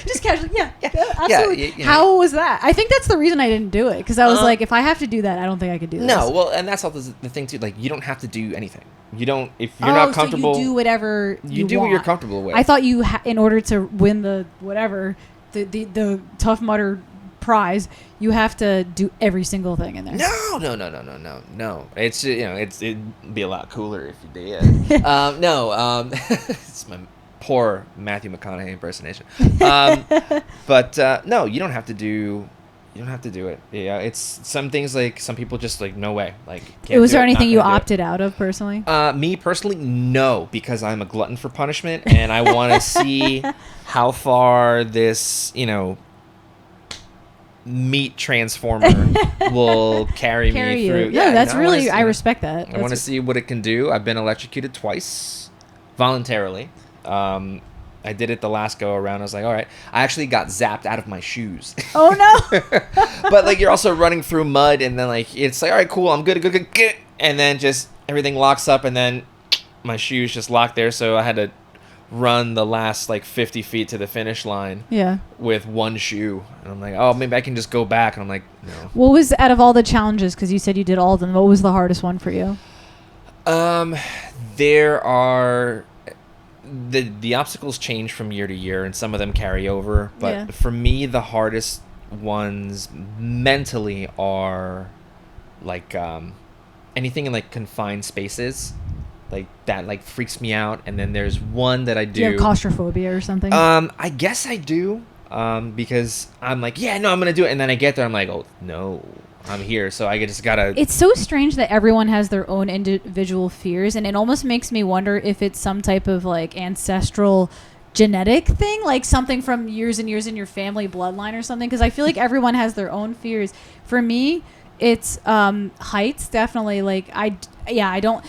just casually. Yeah. Absolutely. Yeah. How was that? I think that's the reason I didn't do it, because I was like, if I have to do that, I don't think I could do this. No. Well, and that's all the thing too. Like, you don't have to do anything. You don't. If you're not comfortable, so you do whatever you do want. what you're comfortable with. I thought you, in order to win the whatever, the Tough Mudder prize, you have to do every single thing in there. No. It's it'd be a lot cooler if you did. No. It's my poor Matthew McConaughey impersonation. But no, you don't have to do. You don't have to do it. Yeah, it's some things like some people just like no way. Like, was there anything you opted out of personally? Me personally, no, because I'm a glutton for punishment, and I want to see how far this meat transformer will carry me through. Yeah, that's really. I respect that. I want to see what it can do. I've been electrocuted twice, voluntarily. I did it the last go around. I was like, all right. I actually got zapped out of my shoes. Oh no! But like, you're also running through mud, and then like it's like, all right, cool, I'm good, and then just everything locks up, and then my shoes just locked there. So I had to run the last like 50 feet to the finish line. Yeah. With one shoe, and I'm like, oh, maybe I can just go back, and I'm like, no. What was, out of all the challenges, because you said you did all of them, what was the hardest one for you? There are. The obstacles change from year to year, and some of them carry over. But for me, the hardest ones mentally are like anything in like confined spaces, like that like freaks me out. And then there's one that I do. Do you have claustrophobia or something? I guess I do, because I'm like, yeah, no, I'm gonna do it, and then I get there, I'm like, oh no, I'm here, so I just gotta. It's so strange that everyone has their own individual fears, and it almost makes me wonder if it's some type of like ancestral genetic thing, like something from years and years in your family bloodline or something, because I feel like everyone has their own fears. For me, it's heights, definitely. Like I don't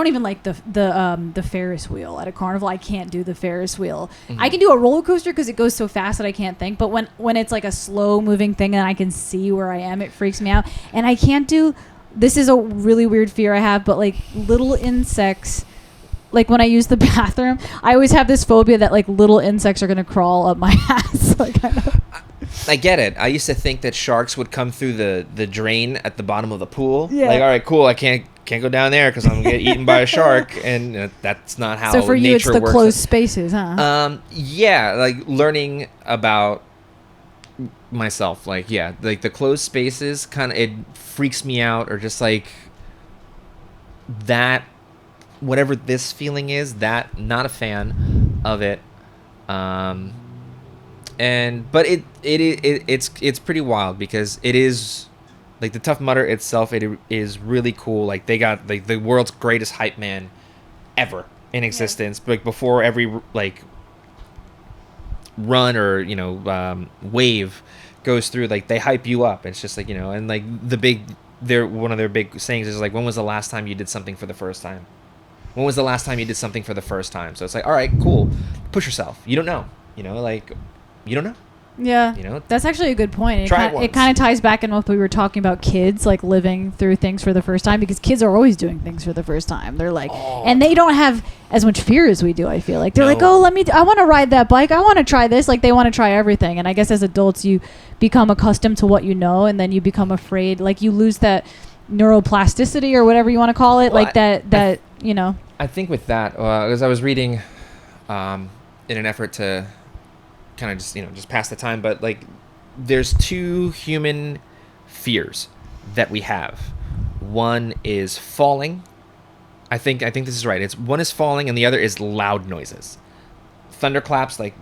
even like the Ferris wheel at a carnival. I can't do the Ferris wheel. Mm-hmm. I can do a roller coaster because it goes so fast that I can't think. But when it's like a slow moving thing and I can see where I am, it freaks me out. And I can't do this is a really weird fear I have, but like little insects, like when I use the bathroom, I always have this phobia that like little insects are going to crawl up my ass. Like, I get it. I used to think that sharks would come through the drain at the bottom of the pool. Yeah. Like, all right, cool. I can't go down there because I'm gonna get eaten by a shark, and that's not how. So for you, it's nature the works. closed spaces, huh? Yeah, like learning about myself. Like, yeah, like the closed spaces kind of it freaks me out, or just like that. Whatever this feeling is, that not a fan of it. But it's pretty wild because it is like the Tough Mudder itself. It is really cool. Like they got like the world's greatest hype man ever in existence. Like before every like run or wave goes through, like they hype you up. It's just like and like one of their big sayings is like, when was the last time you did something for the first time? When was the last time you did something for the first time? So it's like, all right, cool. Push yourself. You don't know. Like, you don't know. Yeah. That's actually a good point. Try it once. It kind of ties back in with what we were talking about kids, like living through things for the first time, because kids are always doing things for the first time. They're like, and they don't have as much fear as we do, I feel like. They're like, oh, I want to ride that bike. I want to try this. Like, they want to try everything. And I guess as adults, you become accustomed to what you know, and then you become afraid. Like, you lose that neuroplasticity or whatever you want to call it. Well, like I think with that, as I was reading in an effort to kind of just pass the time, but like there's two human fears that we have. One is falling. I think this is right. One is falling and the other is loud noises. Thunderclaps, like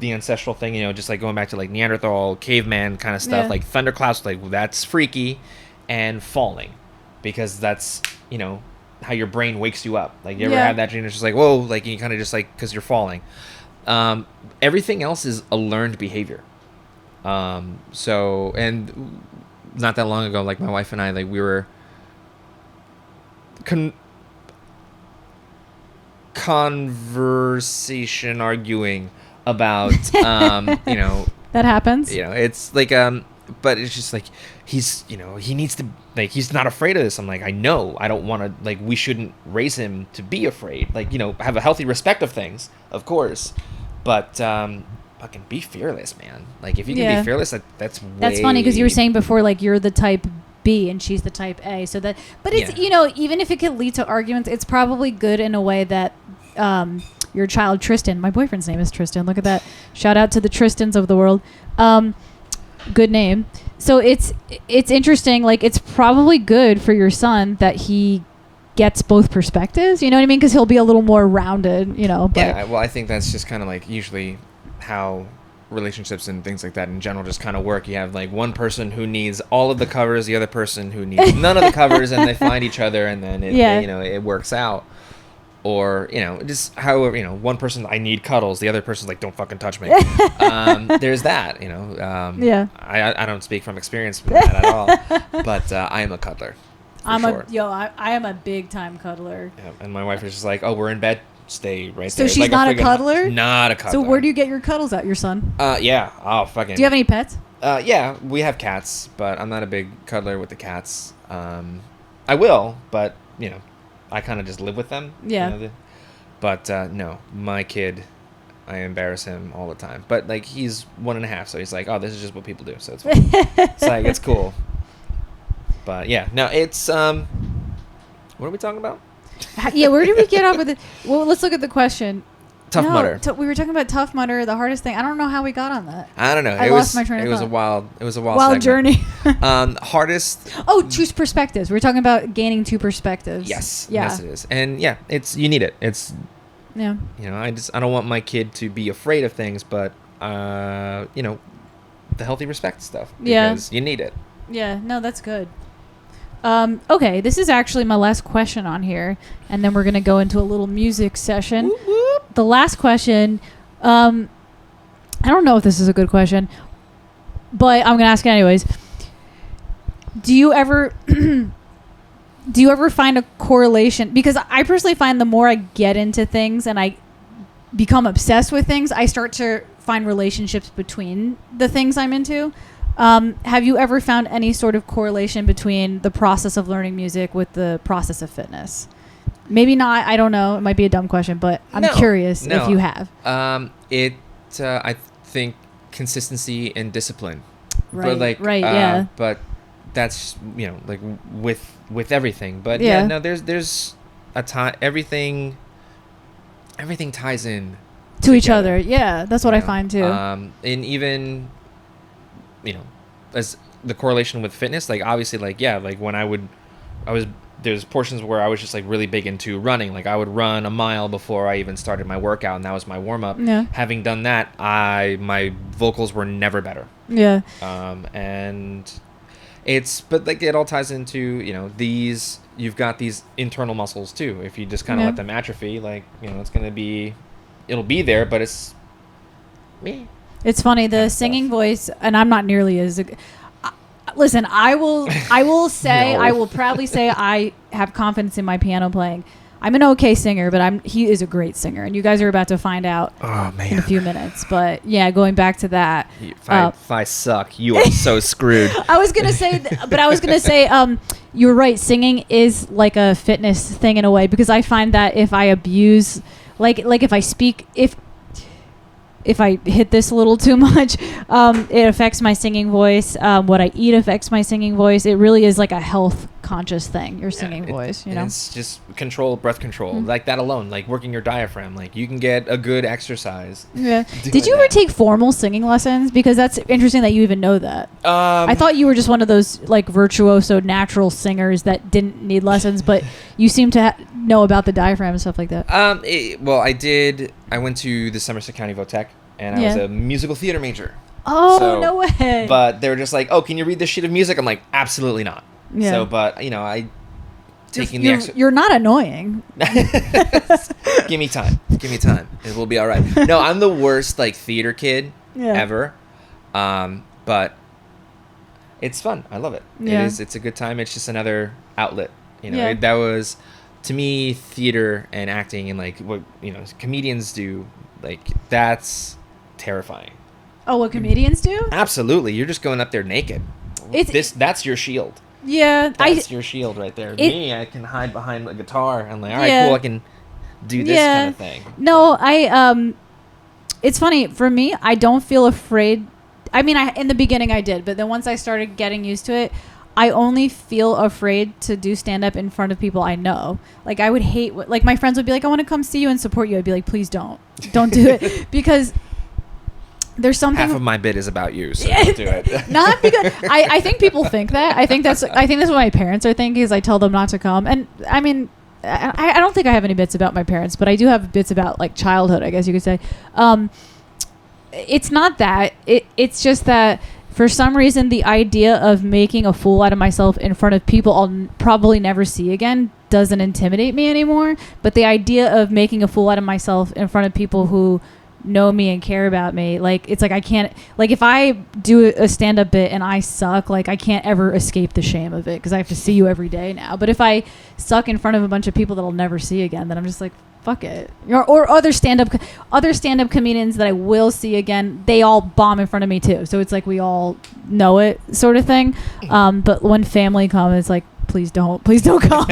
the ancestral thing, just like going back to like Neanderthal, caveman kind of stuff. Yeah. Like thunderclaps, like that's freaky, and falling, because that's how your brain wakes you up. Like you ever have that dream? It's just like, whoa, like you kind of just like, because you're falling. Everything else is a learned behavior. So, and not that long ago, like my wife and I, like we were arguing about, that happens. It's like, but it's just like, he needs to, like, he's not afraid of this. I'm like, I know, I don't want to, like, we shouldn't raise him to be afraid. Like, have a healthy respect of things, of course. But, fucking be fearless, man. Like, if you can be fearless, that's funny, because you were saying before, like, you're the type B and she's the type A. So that, but it's, even if it could lead to arguments, it's probably good in a way that, your child, Tristan, my boyfriend's name is Tristan. Look at that. Shout out to the Tristans of the world. Good name. So it's interesting. Like, it's probably good for your son that he gets both perspectives. You know what I mean? Because he'll be a little more rounded. But yeah. Well, I think that's just kind of like usually how relationships and things like that in general just kind of work. You have like one person who needs all of the covers, the other person who needs none of the covers, and they find each other, and then it works out. Or, just however, one person, I need cuddles. The other person's like, don't fucking touch me. There's that, I don't speak from experience with that at all. But I am a cuddler. I am a big time cuddler. Yeah, and my wife is just like, oh, we're in bed. Stay right there. So she's not a cuddler? Not a cuddler. So where do you get your cuddles at, your son? Yeah. Oh, fucking. Do you have any pets? Yeah, we have cats, but I'm not a big cuddler with the cats. I will, but, I kind of just live with them. Yeah. But no, my kid, I embarrass him all the time. But like, he's 1.5, so he's like, oh, this is just what people do. So it's fine. It's like, it's cool. But yeah, no, it's what are we talking about? Yeah, where did we get off with it? Well, let's look at the question. Tough Mudder. We were talking about Tough Mudder, the hardest thing. I don't know how we got on that. I don't know. I lost my train of thought. It was a wild journey. Hardest. Oh, two perspectives. We're talking about gaining two perspectives. Yes. Yeah. Yes, it is. And yeah, you need it. It's. Yeah. I don't want my kid to be afraid of things, but the healthy respect stuff. Because you need it. Yeah. No, that's good. Okay, this is actually my last question on here, and then we're going to go into a little music session. Whoop, whoop. The last question, I don't know if this is a good question, but I'm going to ask it anyways. Do you ever find a correlation? Because I personally find the more I get into things and I become obsessed with things, I start to find relationships between the things I'm into. Have you ever found any sort of correlation between the process of learning music with the process of fitness? Maybe not. I don't know. It might be a dumb question, but I'm curious if you have. I think consistency and discipline. Right. But yeah. But that's like with everything. But yeah, no, there's a time. Everything ties in to each other. Yeah, that's what I find too. And even as the correlation with fitness, like obviously, like when there's portions where I was just like really big into running. Like I would run a mile before I even started my workout, and that was my warm up. Yeah. Having done that, my vocals were never better. Yeah. And but like it all ties into you've got these internal muscles too. If you just kind of let them atrophy, like it'll be there, but it's me. It's funny, the singing voice, and I'm not nearly as. Listen, I will say, I will proudly say I have confidence in my piano playing. I'm an okay singer, but he is a great singer, and you guys are about to find out in a few minutes. But yeah, going back to that, if I suck, you are so screwed. I was gonna say, you're right. Singing is like a fitness thing in a way, because I find that if I abuse, like if I speak, if I hit this a little too much, it affects my singing voice. What I eat affects my singing voice. It really is like a health conscious thing, your singing voice, It's just breath control, like that alone, like working your diaphragm. Like you can get a good exercise. Yeah. Did you ever take formal singing lessons? Because that's interesting that you even know that. I thought you were just one of those like virtuoso natural singers that didn't need lessons, but you seem to know about the diaphragm and stuff like that. I did. I went to the Somerset County Votech, and I was a musical theater major. Oh, no way. But they were just like, oh, can you read this sheet of music? I'm like, absolutely not. Yeah. So, but, I taking you're, the extra. You're not annoying. Give me time. It will be all right. No, I'm the worst, like, theater kid ever. But it's fun. I love it. Yeah. It's a good time. It's just another outlet. That was, to me, theater and acting and, like, what, comedians do, like, that's terrifying. Oh, what comedians do? Absolutely. You're just going up there naked. That's your shield. Yeah. That's your shield right there. Me, I can hide behind a guitar and like, all right, cool, I can do this kind of thing. No, it's funny. For me, I don't feel afraid. I mean, in the beginning I did, but then once I started getting used to it, I only feel afraid to do stand-up in front of people I know. Like, I would hate, like, my friends would be like, I want to come see you and support you. I'd be like, please don't do it. Because there's something. Half of my bit is about you, so don't do it. Not because I think people think that. I think that's what my parents are thinking, is I tell them not to come. And I mean, I don't think I have any bits about my parents, but I do have bits about like childhood, I guess you could say. It's not that. It's just that for some reason the idea of making a fool out of myself in front of people I'll probably never see again doesn't intimidate me anymore. But the idea of making a fool out of myself in front of people who know me and care about me, like, it's like I can't, like, if I do a stand-up bit and I suck, like, I can't ever escape the shame of it because I have to see you every day now. But if I suck in front of a bunch of people that I'll never see again, then I'm just like, fuck it. Or other stand-up comedians that I will see again, they all bomb in front of me too, so it's like we all know it, sort of thing. But when family comes, it's like, please don't come.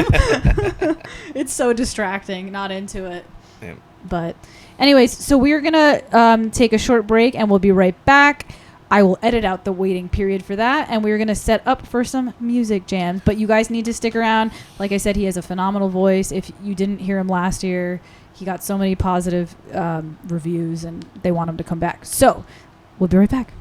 It's so distracting. Not into it. Yeah. But anyways, so we're gonna take a short break and we'll be right back. I will edit out the waiting period for that, and we're gonna set up for some music jams. But you guys need to stick around. Like I said, he has a phenomenal voice. If you didn't hear him last year, he got so many positive reviews, and they want him to come back. So we'll be right back.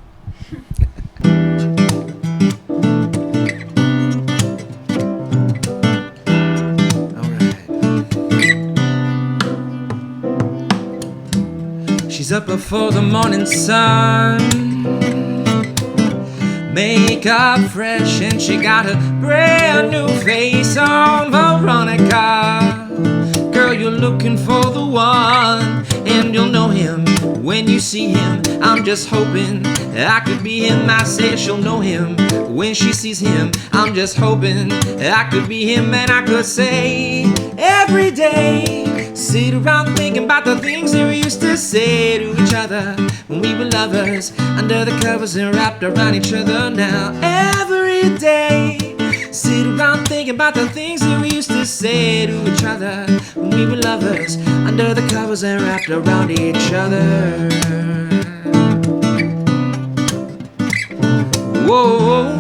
She's up before the morning sun, makeup fresh, and she got a brand new face on. Veronica, girl, you're looking for the one, and you'll know him when you see him. I'm just hoping I could be him. I said she'll know him when she sees him. I'm just hoping I could be him, and I could say every day Sit around thinking about the things that we used to say to each other when we were lovers, under the covers and wrapped around each other now. Every day, sit around thinking about the things that we used to say to each other when we were lovers, under the covers and wrapped around each other. Whoa,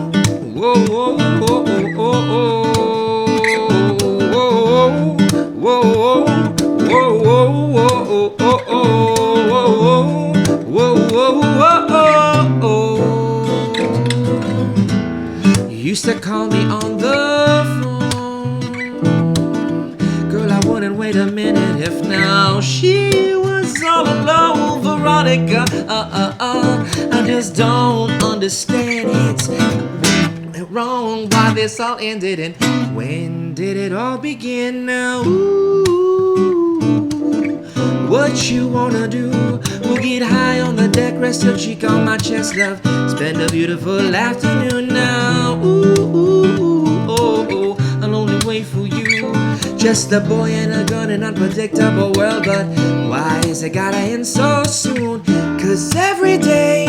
whoa, whoa, whoa, whoa, whoa, whoa, You used to call me on the phone, girl, I wouldn't wait a minute if now she was all alone. Veronica, I just don't understand. It's wrong why this all ended, and when did it all begin now? Ooh, what you wanna do? We'll get high on the deck, rest your cheek on my chest, love. Spend a beautiful afternoon now. Ooh, I'll only wait for you. Just a boy and a gun, an unpredictable world, but why is it gotta end so soon? Cause every day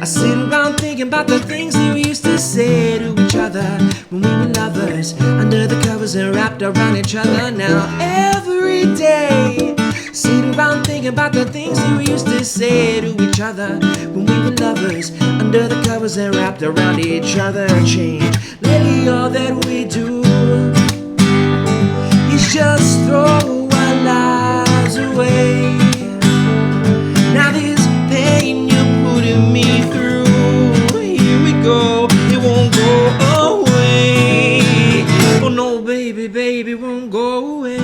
I sit around thinking about the things that we used to say to each other when we were lovers, under the covers and wrapped around each other now. Every day, sit around thinking about the things that we used to say to each other when we were lovers, under the covers and wrapped around each other. Change, lately all that we do is just throw our lives away. Now this pain you're putting me through, here we go, it won't go away. Oh no, baby, baby, won't go away.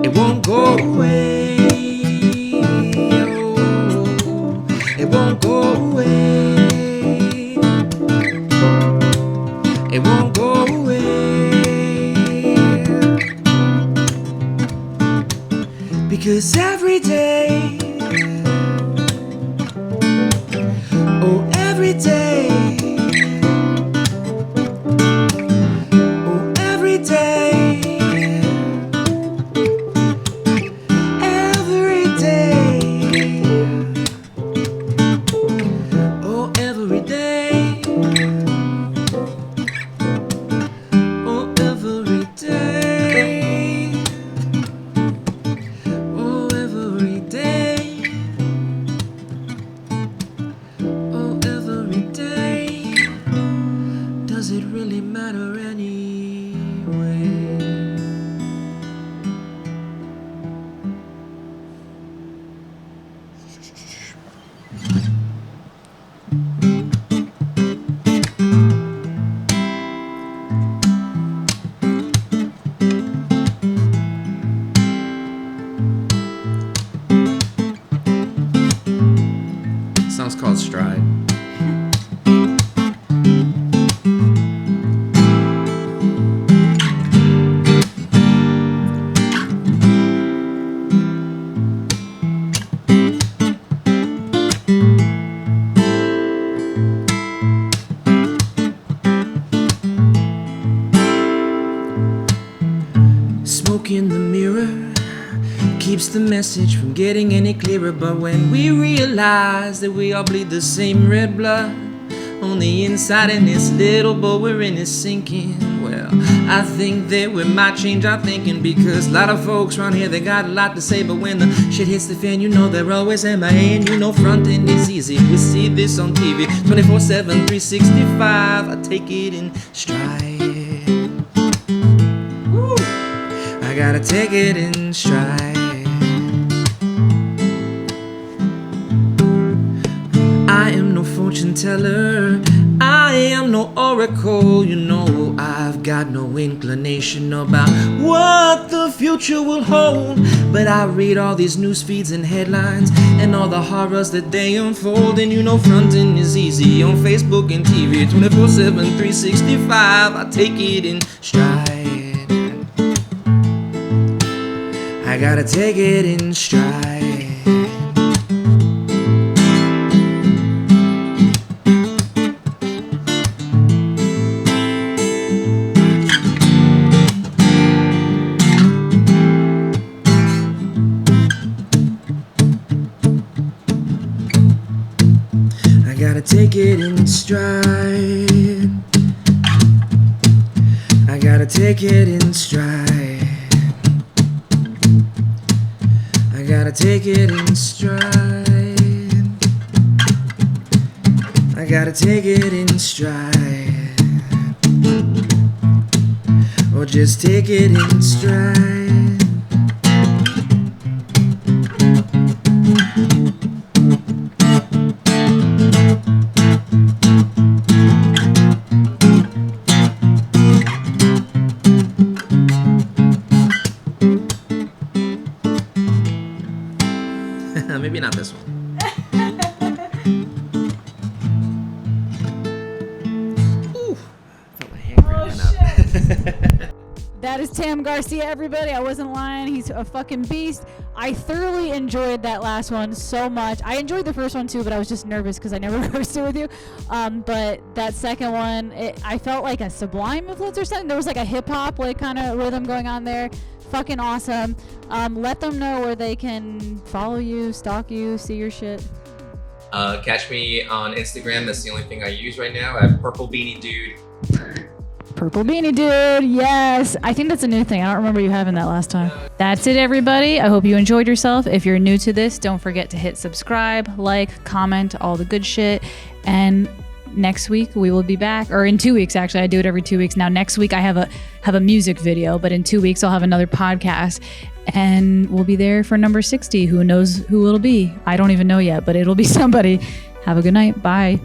It won't go away. Oh, it won't go away. It won't go away. Because every day, oh every day, oh every day, every day, oh every day, oh every day, oh every day, oh every day. Does it really matter anyway? Song's called Stride. Smoke in the mirror keeps the message from getting any clearer, but when we realize that we all bleed the same red blood on the inside in this little boat we're in is sinking, well, I think that we might change our thinking, because a lot of folks around here, they got a lot to say, but when the shit hits the fan, you know they're always MIA, and you know fronting is easy. We see this on TV 24/7, 365. I take it in stride. Woo. I gotta take it in stride. I am no fortune teller, I am no oracle. You know I've got no inclination about what the future will hold, but I read all these news feeds and headlines and all the horrors that they unfold, and you know fronting is easy on Facebook and TV 24/7, 365. I take it in stride. I gotta take it in stride. gotta take it in stride. I gotta take it in stride. I gotta take it in stride. I gotta take it in stride. Or just take it in stride. Maybe not this one. Ooh, felt my hand cramping up. That is Tam Garcia, everybody. I wasn't lying. He's a fucking beast. I thoroughly enjoyed that last one so much. I enjoyed the first one too, but I was just nervous because I never rehearsed it with you. But that second one, I felt like a Sublime influence or something. There was like a hip hop like kind of rhythm going on there. Fucking awesome. Let them know where they can follow you, stalk you, see your shit. Catch me on Instagram. That's the only thing I use right now. I have Purple Beanie Dude. Purple Beanie Dude, yes. I think that's a new thing. I don't remember you having that last time. That's it, everybody. I hope you enjoyed yourself. If you're new to this, don't forget to hit subscribe, like, comment, all the good shit. And next week we will be back, or in 2 weeks actually. I do it every 2 weeks now. Next week I have a music video, but in 2 weeks I'll have another podcast, and we'll be there for number 60. Who knows who it'll be? I don't even know yet, but it'll be somebody. Have a good night. Bye.